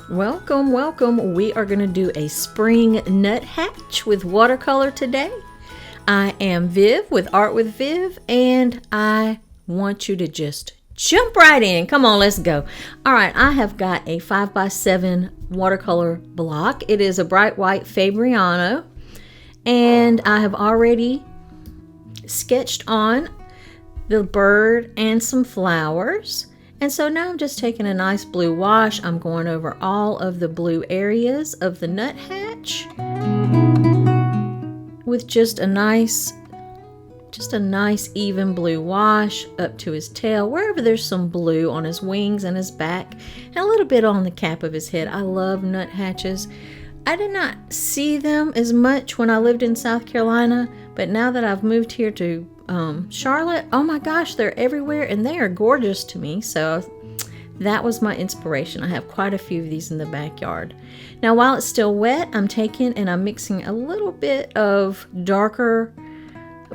Welcome, welcome. We are going to do a spring nuthatch with watercolor today. I am Viv with Art with Viv, and I want you to just jump right in. Come on, let's go. All right, I have got a 5x7 watercolor block. It is a bright white Fabriano, and I have already sketched on the bird and some flowers. And so now I'm just taking a nice blue wash. I'm going over all of the blue areas of the nuthatch with just a nice even blue wash up to his tail, wherever there's some blue on his wings and his back, and a little bit on the cap of his head. I love nuthatches. I did not see them as much when I lived in South Carolina, but now that I've moved here to Charlotte, oh my gosh, they're everywhere and they are gorgeous to me. So that was my inspiration. I have quite a few of these in the backyard. Now while it's still wet, I'm taking and I'm mixing a little bit of darker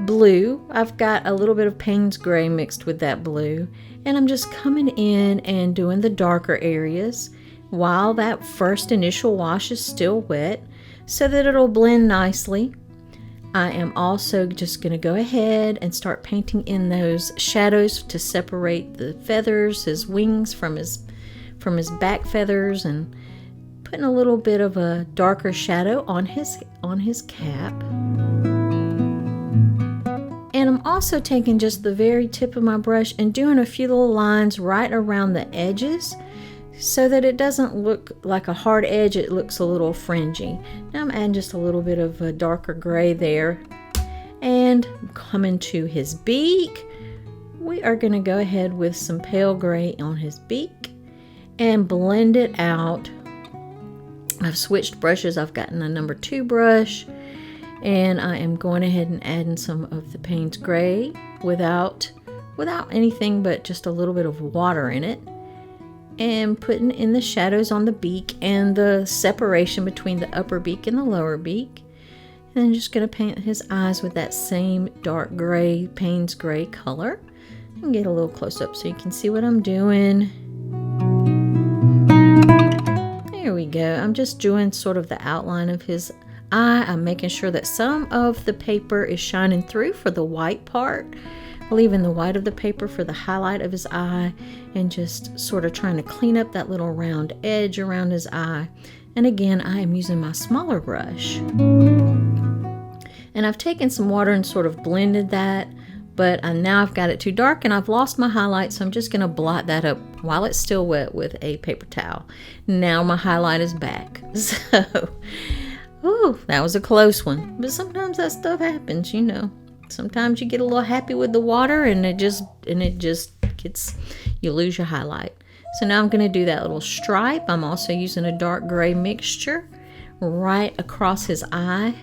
blue. I've got a little bit of Payne's gray mixed with that blue, and I'm just coming in and doing the darker areas while that first initial wash is still wet so that it'll blend nicely. I am also just going to go ahead and start painting in those shadows to separate the feathers, his wings from his back feathers, and putting a little bit of a darker shadow on his cap. And I'm also taking just the very tip of my brush and doing a few little lines right around the edges so that it doesn't look like a hard edge, it looks a little fringy. Now I'm adding just a little bit of a darker gray there. And coming to his beak, we are going to go ahead with some pale gray on his beak and blend it out. I've switched brushes. I've gotten a number 2 brush, and I am going ahead and adding some of the Payne's gray without anything but just a little bit of water in it, and putting in the shadows on the beak and the separation between the upper beak and the lower beak. And then just going to paint his eyes with that same dark gray, Payne's gray color. And get a little close up so you can see what I'm doing. There we go. I'm just doing sort of the outline of his eye. I'm making sure that some of the paper is shining through for the white part, leaving the white of the paper for the highlight of his eye, and just sort of trying to clean up that little round edge around his eye. And again, I am using my smaller brush. And I've taken some water and sort of blended that, but now I've got it too dark and I've lost my highlight, so I'm just going to blot that up while it's still wet with a paper towel. Now my highlight is back. So, ooh, that was a close one. But sometimes that stuff happens, you know. Sometimes you get a little happy with the water and it just gets, you lose your highlight. So now I'm going to do that little stripe. I'm also using a dark gray mixture right across his eye.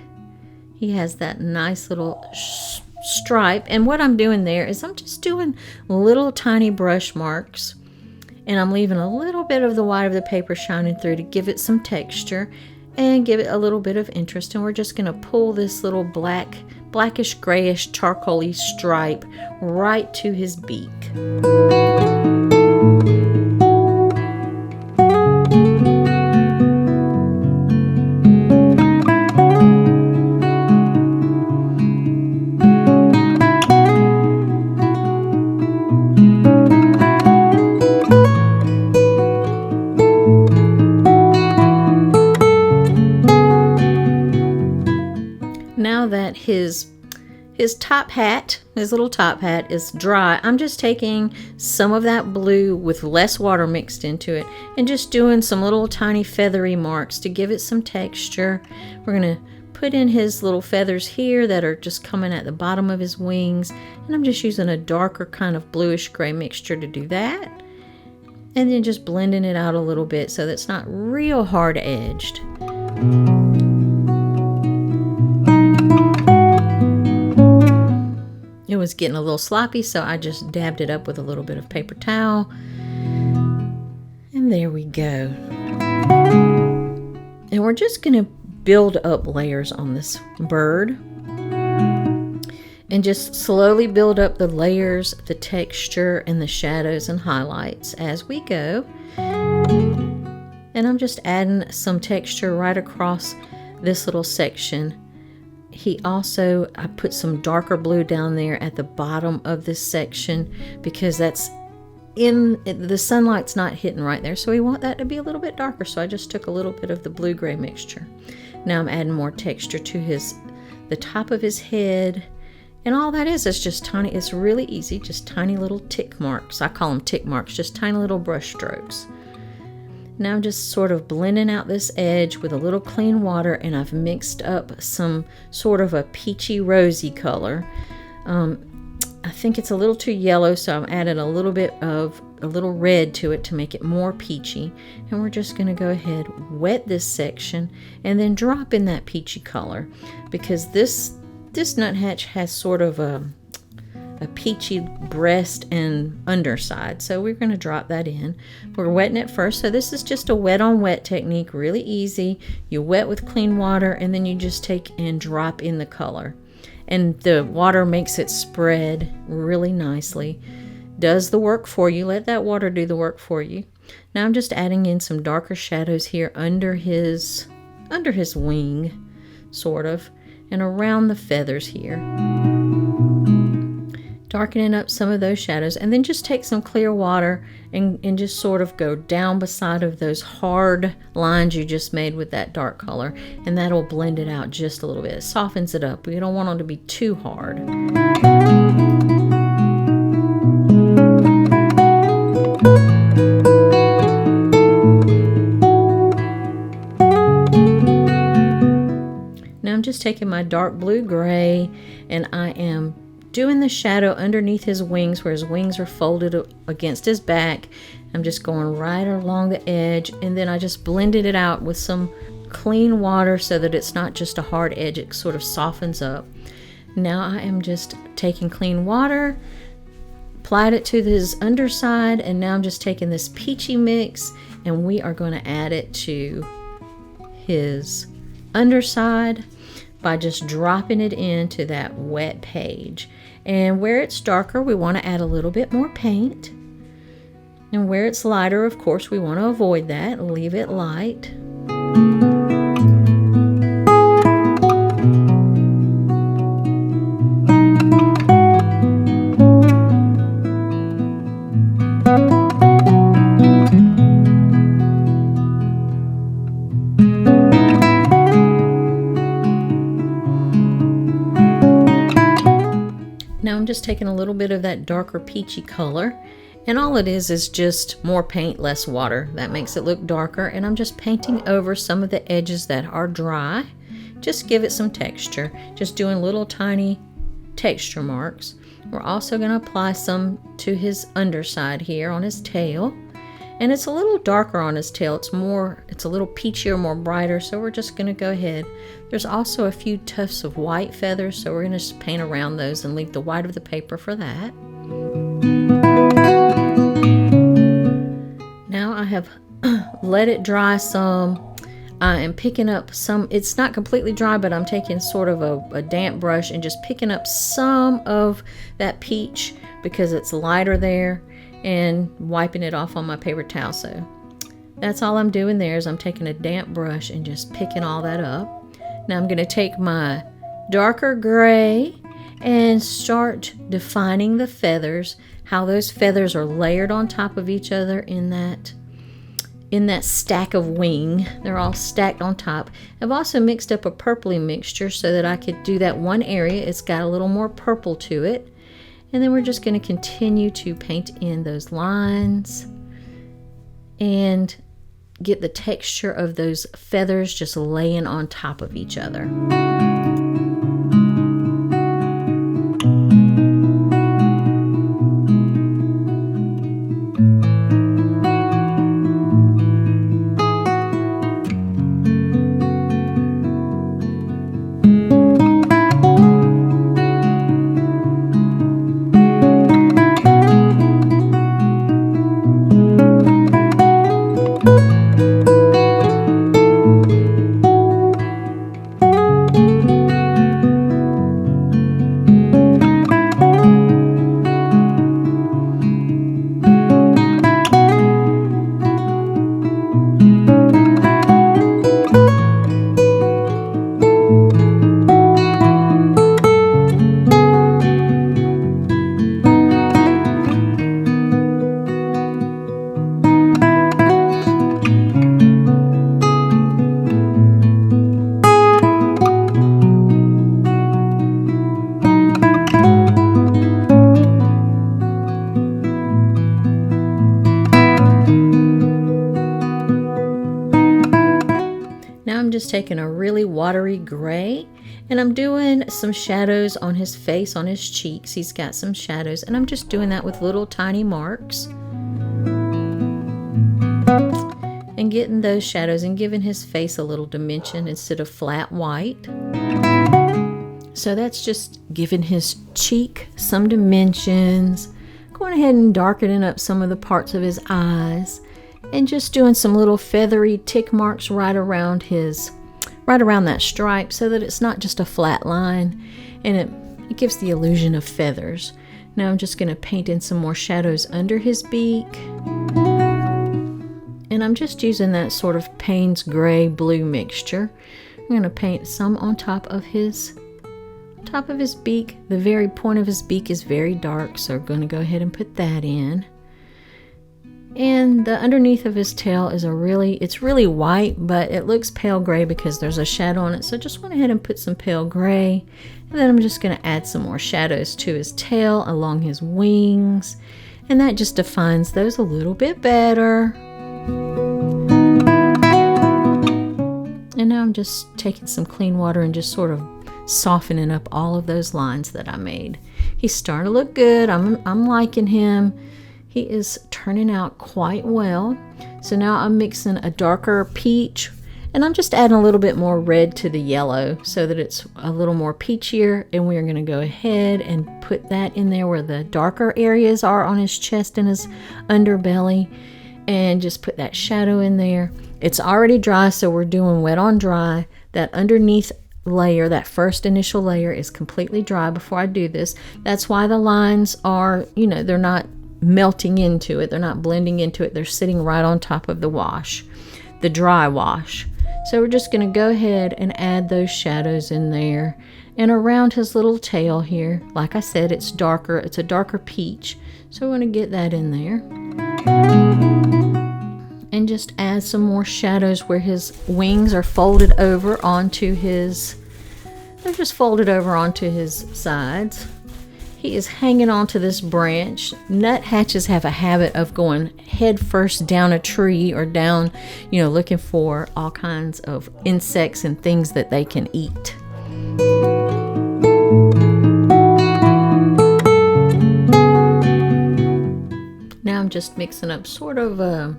He has that nice little stripe, and what I'm doing there is I'm just doing little tiny brush marks, and I'm leaving a little bit of the white of the paper shining through to give it some texture and give it a little bit of interest. And we're just going to pull this little blackish grayish charcoaly stripe right to his beak. Now that his top hat, his little top hat is dry, I'm just taking some of that blue with less water mixed into it and just doing some little tiny feathery marks to give it some texture. We're going to put in his little feathers here that are just coming at the bottom of his wings, and I'm just using a darker kind of bluish gray mixture to do that. And then just blending it out a little bit so that it's not real hard edged. It was getting a little sloppy, so I just dabbed it up with a little bit of paper towel. And there we go. And we're just going to build up layers on this bird. And just slowly build up the layers, the texture, and the shadows and highlights as we go. And I'm just adding some texture right across this little section. I put some darker blue down there at the bottom of this section because that's the sunlight's not hitting right there, so we want that to be a little bit darker. So I just took a little bit of the blue-gray mixture. Now I'm adding more texture to the top of his head, and all that is just tiny. It's really easy, just tiny little tick marks. I call them tick marks, just tiny little brush strokes. Now I'm just sort of blending out this edge with a little clean water, and I've mixed up some sort of a peachy rosy color. I think it's a little too yellow, so I'm adding a little bit of a little red to it to make it more peachy. And we're just going to go ahead, wet this section, and then drop in that peachy color, because this nuthatch has sort of a peachy breast and underside. So we're going to drop that in. We're wetting it first. So this is just a wet on wet technique, really easy. You wet with clean water, and then you just take and drop in the color. And the water makes it spread really nicely. Does the work for you. Let that water do the work for you. Now I'm just adding in some darker shadows here under his wing, sort of, and around the feathers here. Darkening up some of those shadows, and then just take some clear water and just sort of go down beside of those hard lines you just made with that dark color, and that'll blend it out just a little bit. It softens it up. We don't want them to be too hard. Now I'm just taking my dark blue-gray, and I am doing the shadow underneath his wings, where his wings are folded against his back. I'm just going right along the edge, and then I just blended it out with some clean water so that it's not just a hard edge, it sort of softens up. Now I am just taking clean water, applied it to his underside, and now I'm just taking this peachy mix, and we are going to add it to his underside by just dropping it into that wet page. And where it's darker, we want to add a little bit more paint. And where it's lighter, of course, we want to avoid that and leave it light. Now I'm just taking a little bit of that darker peachy color, and all it is just more paint, less water. That makes it look darker, and I'm just painting over some of the edges that are dry. Just give it some texture, just doing little tiny texture marks. We're also going to apply some to his underside here on his tail, and it's a little darker on his tail. It's a little peachier, more brighter, so we're just going to go ahead. There's also a few tufts of white feathers, so we're going to just paint around those and leave the white of the paper for that. Now I have let it dry some. I am picking up some, it's not completely dry, but I'm taking sort of a damp brush and just picking up some of that peach because it's lighter there, and wiping it off on my paper towel. So that's all I'm doing there, is I'm taking a damp brush and just picking all that up. Now I'm going to take my darker gray and start defining the feathers, how those feathers are layered on top of each other in that stack of wing. They're all stacked on top. I've also mixed up a purpley mixture so that I could do that one area. It's got a little more purple to it. And then we're just going to continue to paint in those lines and get the texture of those feathers just laying on top of each other. I'm just taking a really watery gray and I'm doing some shadows on his face, on his cheeks. He's got some shadows and I'm just doing that with little tiny marks. And getting those shadows and giving his face a little dimension instead of flat white. So that's just giving his cheek some dimensions. Going ahead and darkening up some of the parts of his eyes. And just doing some little feathery tick marks right around that stripe so that it's not just a flat line. And it gives the illusion of feathers. Now I'm just going to paint in some more shadows under his beak. And I'm just using that sort of Payne's gray blue mixture. I'm going to paint some on top of his beak. The very point of his beak is very dark, so we're going to go ahead and put that in. And the underneath of his tail is it's really white, but it looks pale gray because there's a shadow on it. So just went ahead and put some pale gray. And then I'm just going to add some more shadows to his tail along his wings. And that just defines those a little bit better. And now I'm just taking some clean water and just sort of softening up all of those lines that I made. He's starting to look good. I'm liking him. He is turning out quite well. So now I'm mixing a darker peach and I'm just adding a little bit more red to the yellow so that it's a little more peachier. And we're going to go ahead and put that in there where the darker areas are on his chest and his underbelly. And just put that shadow in there. It's already dry, so we're doing wet on dry. That underneath layer, that first initial layer, is completely dry before I do this. That's why the lines are, they're not melting into it. They're not blending into it. They're sitting right on top of the wash, the dry wash. So we're just going to go ahead and add those shadows in there. And around his little tail here, like I said, it's darker. It's a darker peach. So we're going to get that in there. And just add some more shadows where his wings are folded over onto they're just folded over onto his sides. He is hanging onto this branch. Nuthatches have a habit of going head first down a tree or down, looking for all kinds of insects and things that they can eat. Now I'm just mixing up sort of a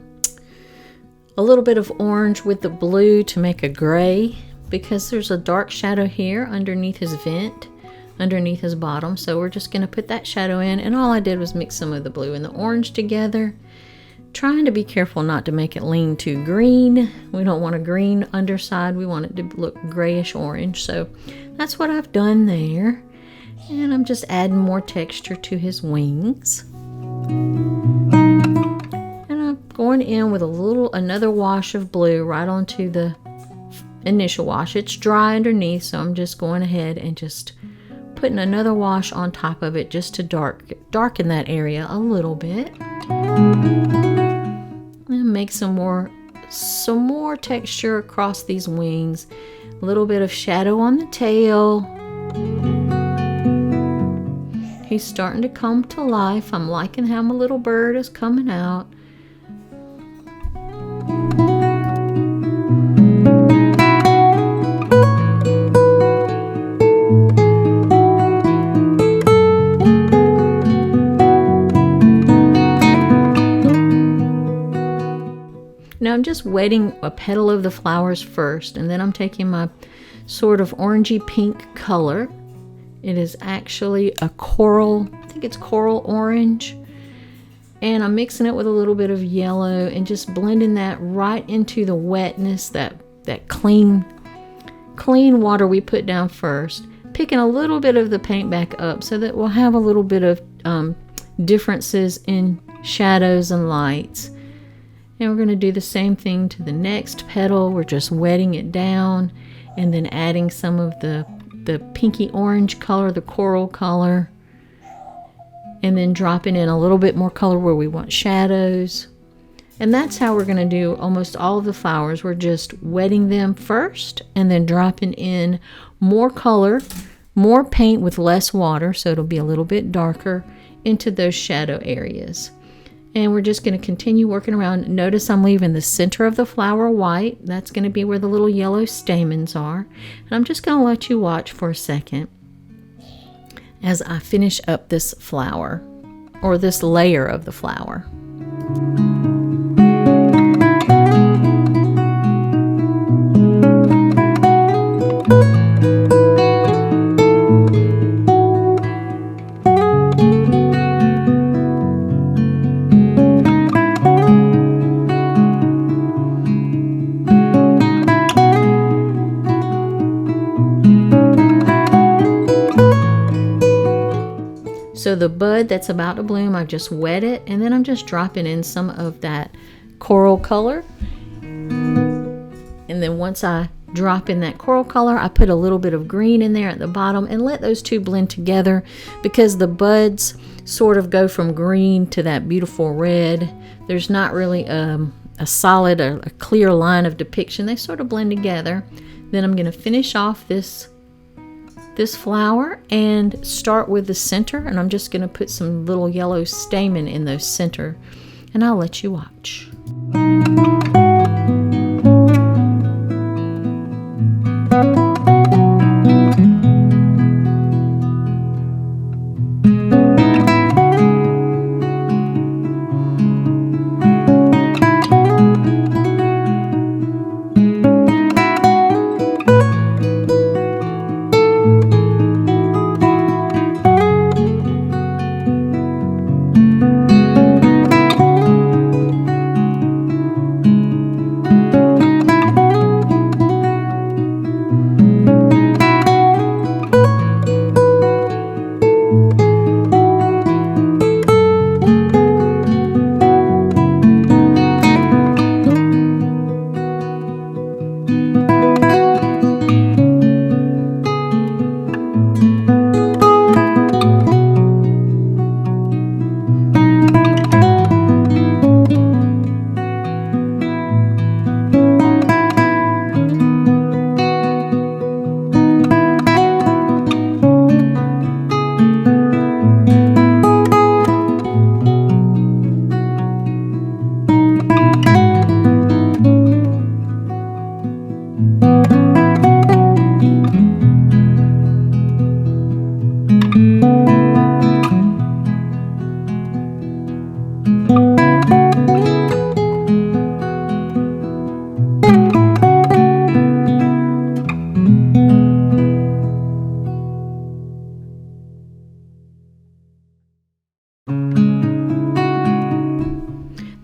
little bit of orange with the blue to make a gray because there's a dark shadow here underneath his vent, underneath his bottom. So we're just going to put that shadow in, and all I did was mix some of the blue and the orange together, trying to be careful not to make it lean too green. We don't want a green underside. We want it to look grayish orange. So that's what I've done there. And I'm just adding more texture to his wings. Going in with another wash of blue right onto the initial wash. It's dry underneath, so I'm just going ahead and just putting another wash on top of it just to darken that area a little bit. And make some more texture across these wings. A little bit of shadow on the tail. He's starting to come to life. I'm liking how my little bird is coming out. Now I'm just wetting a petal of the flowers first, and then I'm taking my sort of orangey pink color. It is actually a coral, I think it's coral orange. And I'm mixing it with a little bit of yellow and just blending that right into the wetness, that clean water we put down first. Picking a little bit of the paint back up so that we'll have a little bit of differences in shadows and lights. And we're going to do the same thing to the next petal. We're just wetting it down and then adding some of the pinky orange color, the coral color, and then dropping in a little bit more color where we want shadows. And that's how we're going to do almost all of the flowers. We're just wetting them first and then dropping in more color, more paint with less water, so it'll be a little bit darker into those shadow areas. And we're just going to continue working around. Notice I'm leaving the center of the flower white. That's going to be where the little yellow stamens are. And I'm just going to let you watch for a second as I finish up this flower, or this layer of the flower. So the bud that's about to bloom, I just wet it, and then I'm just dropping in some of that coral color. And then once I drop in that coral color, I put a little bit of green in there at the bottom and let those two blend together, because the buds sort of go from green to that beautiful red. There's not really a solid, a clear line of depiction. They sort of blend together. Then I'm going to finish off this flower and start with the center, and I'm just going to put some little yellow stamen in those center, and I'll let you watch.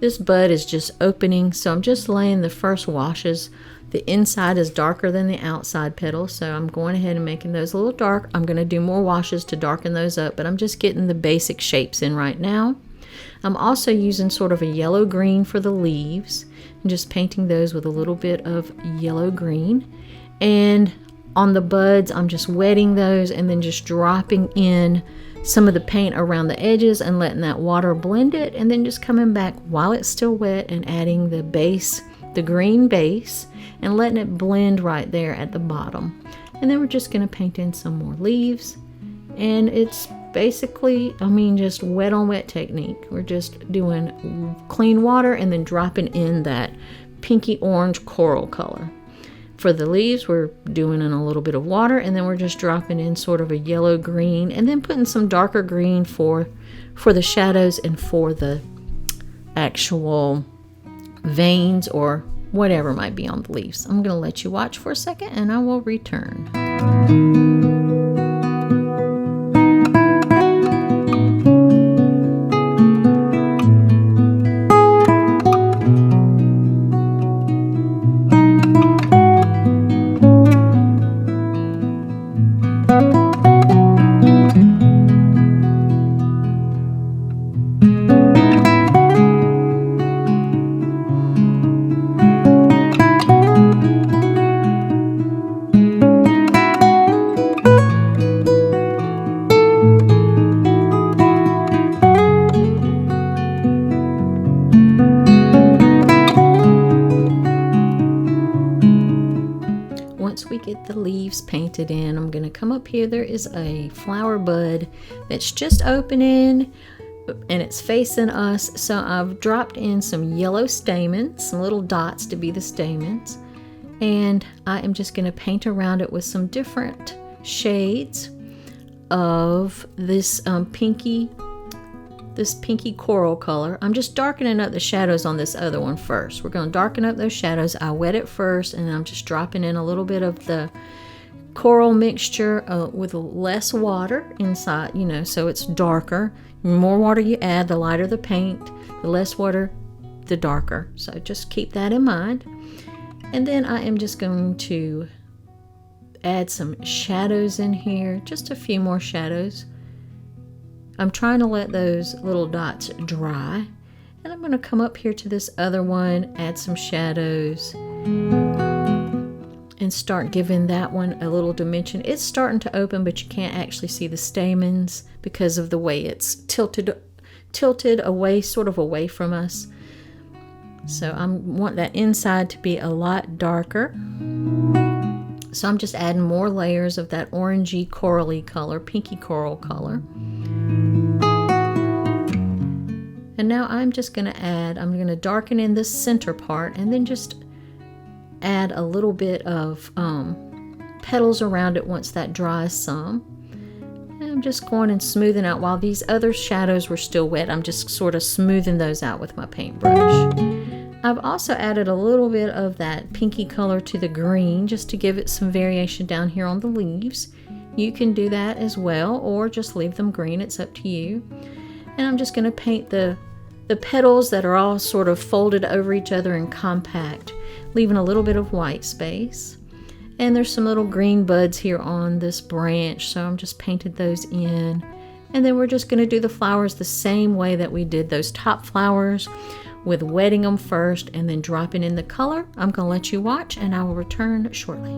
This bud is just opening, so I'm just laying the first washes. The inside is darker than the outside petals, so I'm going ahead and making those a little dark. I'm going to do more washes to darken those up, but I'm just getting the basic shapes in right now. I'm also using sort of a yellow green for the leaves and just painting those with a little bit of yellow green. And on the buds, I'm just wetting those and then just dropping in some of the paint around the edges and letting that water blend it, and then just coming back while it's still wet and adding the base, the green base, and letting it blend right there at the bottom. And then we're just going to paint in some more leaves, and it's basically, just wet on wet technique. We're just doing clean water and then dropping in that pinky orange coral color. For the leaves, we're doing in a little bit of water, and then we're just dropping in sort of a yellow green, and then putting some darker green for the shadows and for the actual veins or whatever might be on the leaves. I'm going to let you watch for a second, and I will return. Once we get the leaves painted in, I'm going to come up here. There is a flower bud that's just opening. and it's facing us. So I've dropped in some yellow stamens, some little dots to be the stamens. And I am just going to paint around it with some different shades of this pinky coral color. I'm just darkening up the shadows on this other one first. We're going to darken up those shadows. I wet it first, and I'm just dropping in a little bit of the coral mixture with less water inside, so it's darker. The more water you add, the lighter the paint. The less water, the darker. So just keep that in mind. And then I am just going to add some shadows in here, just a few more shadows. I'm trying to let those little dots dry. And I'm going to come up here to this other one, add some shadows, and start giving that one a little dimension. It's starting to open, but you can't actually see the stamens because of the way it's tilted away, sort of away from us. So I want that inside to be a lot darker. So I'm just adding more layers of that orangey corally color, pinky coral color. And now I'm just going to darken in this center part, and then just add a little bit of petals around it once that dries some. And I'm just going and smoothing out. While these other shadows were still wet, I'm just sort of smoothing those out with my paintbrush. I've also added a little bit of that pinky color to the green just to give it some variation down here on the leaves. You can do that as well, or just leave them green. It's up to you. And I'm just going to paint the petals that are all sort of folded over each other and compact, leaving a little bit of white space. And there's some little green buds here on this branch, so I'm just painted those in. And then we're just going to do the flowers the same way that we did those top flowers, with wetting them first and then dropping in the color. I'm going to let you watch, and I will return shortly.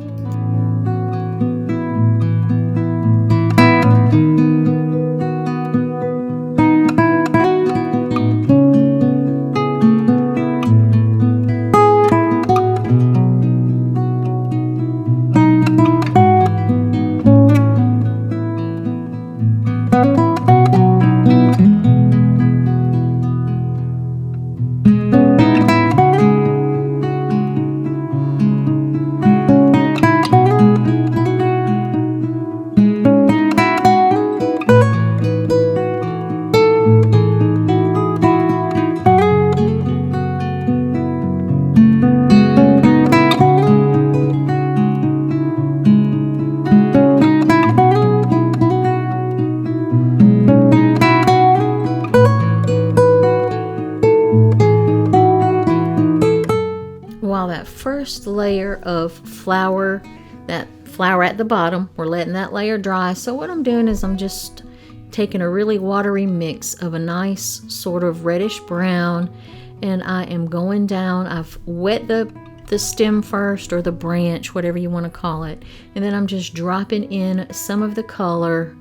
While that first layer of flour, that flour at the bottom, we're letting that layer dry. So what I'm doing is I'm just taking a really watery mix of a nice sort of reddish brown, and I am going down. I've wet the stem first, or the branch, whatever you want to call it, and then I'm just dropping in some of the color,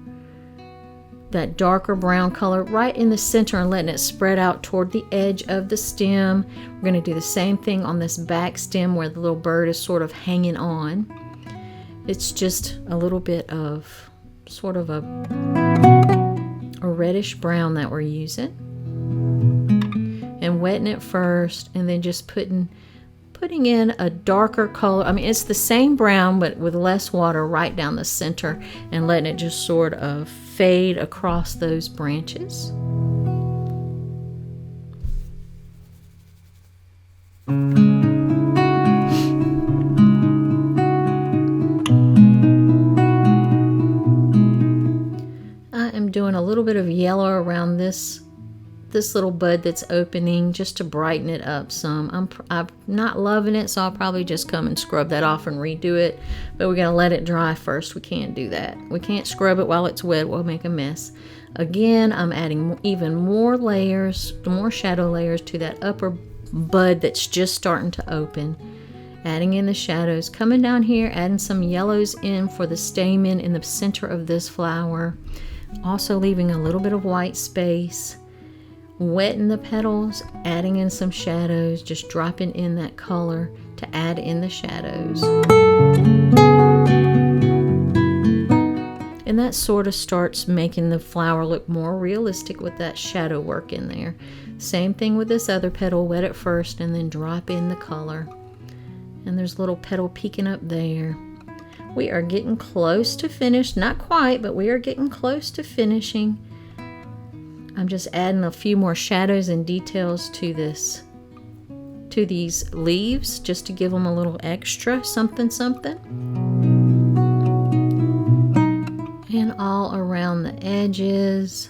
that darker brown color, right in the center, and letting it spread out toward the edge of the stem. We're going to do the same thing on this back stem where the little bird is sort of hanging on. It's just a little bit of sort of a reddish brown that we're using, and wetting it first, and then just putting in a darker color. I mean, it's the same brown but with less water right down the center, and letting it just sort of fade across those branches. I am doing a little bit of yellow around this little bud that's opening, just to brighten it up some. I'm not loving it, so I'll probably just come and scrub that off and redo it, but we're going to let it dry first. We can't do that. We can't scrub it while it's wet. We'll make a mess. Again, I'm adding even more layers, more shadow layers to that upper bud that's just starting to open. Adding in the shadows, coming down here, adding some yellows in for the stamen in the center of this flower. Also leaving a little bit of white space. Wetting the petals, adding in some shadows, just dropping in that color to add in the shadows. And that sort of starts making the flower look more realistic with that shadow work in there. Same thing with this other petal, wet it first and then drop in the color. And there's a little petal peeking up there. We are getting close to finished, not quite, but we are getting close to finishing. I'm just adding a few more shadows and details to these leaves, just to give them a little extra something. And all around the edges,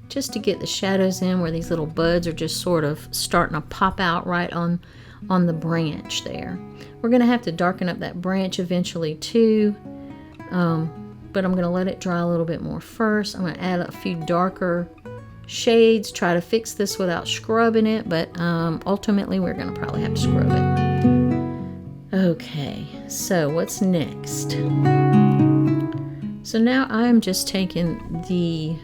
just to get the shadows in where these little buds are just sort of starting to pop out right on the branch there. We're going to have to darken up that branch eventually too, but I'm going to let it dry a little bit more first. I'm going to add a few darker shades, try to fix this without scrubbing it, but ultimately we're going to probably have to scrub it. Okay, so what's next? So now I'm just taking the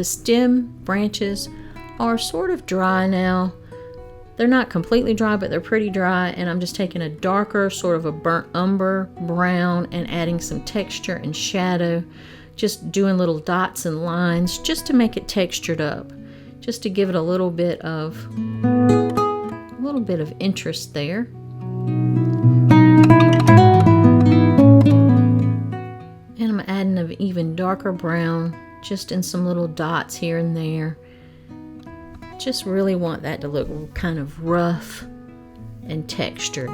stem branches are sort of dry now. They're not completely dry, but they're pretty dry, and I'm just taking a darker, sort of a burnt umber brown and adding some texture and shadow, just doing little dots and lines just to make it textured up, just to give it a little bit of interest there. And I'm adding an even darker brown just in some little dots here and there. Just really want that to look kind of rough and textured.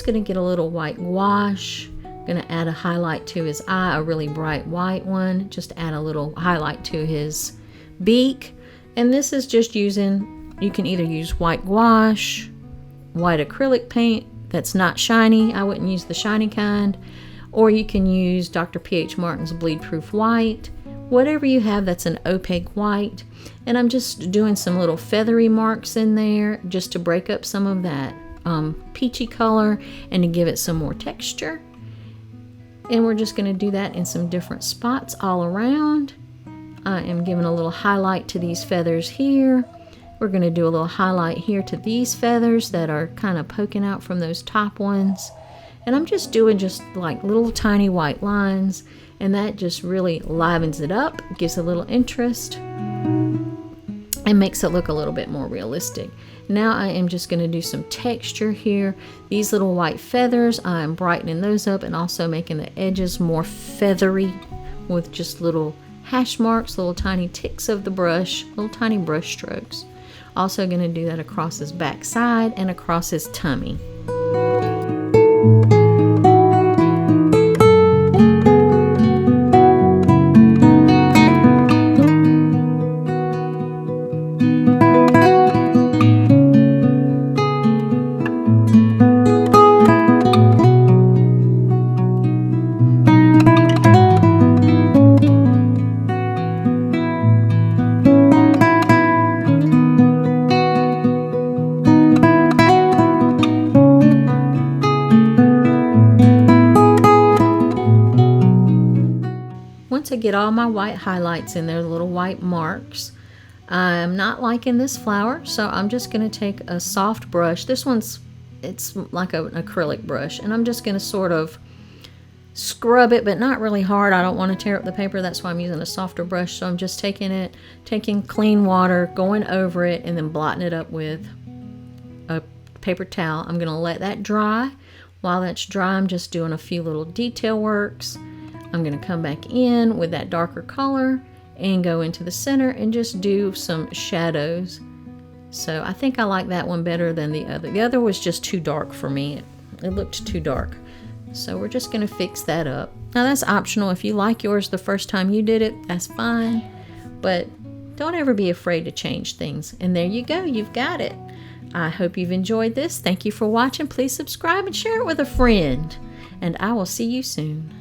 Going to get a little white gouache. Going to add a highlight to his eye, a really bright white one. Just add a little highlight to his beak. And this is just using, you can either use white gouache, white acrylic paint that's not shiny. I wouldn't use the shiny kind. Or you can use Dr. P.H. Martin's Bleed Proof White. Whatever you have that's an opaque white. And I'm just doing some little feathery marks in there just to break up some of that peachy color and to give it some more texture. And we're just going to do that in some different spots all around. I am giving a little highlight to these feathers here. We're going to do a little highlight here to these feathers that are kind of poking out from those top ones. And I'm just doing just like little tiny white lines, and that just really livens it up, gives a little interest, and makes it look a little bit more realistic. Now I am just going to do some texture here. These little white feathers, I'm brightening those up and also making the edges more feathery with just little hash marks, little tiny ticks of the brush, little tiny brush strokes. Also going to do that across his back side and across his tummy. Once I get all my white highlights in there, the little white marks, I'm not liking this flower, so I'm just going to take a soft brush. This one's, it's like an acrylic brush, and I'm just going to sort of scrub it, but not really hard. I don't want to tear up the paper. That's why I'm using a softer brush. So I'm just taking clean water, going over it, and then blotting it up with a paper towel. I'm going to let that dry. While that's dry, I'm just doing a few little detail works. I'm going to come back in with that darker color and go into the center and just do some shadows. So I think I like that one better than the other. The other was just too dark for me. It looked too dark. So we're just going to fix that up. Now that's optional. If you like yours the first time you did it, that's fine. But don't ever be afraid to change things. And there you go. You've got it. I hope you've enjoyed this. Thank you for watching. Please subscribe and share it with a friend. And I will see you soon.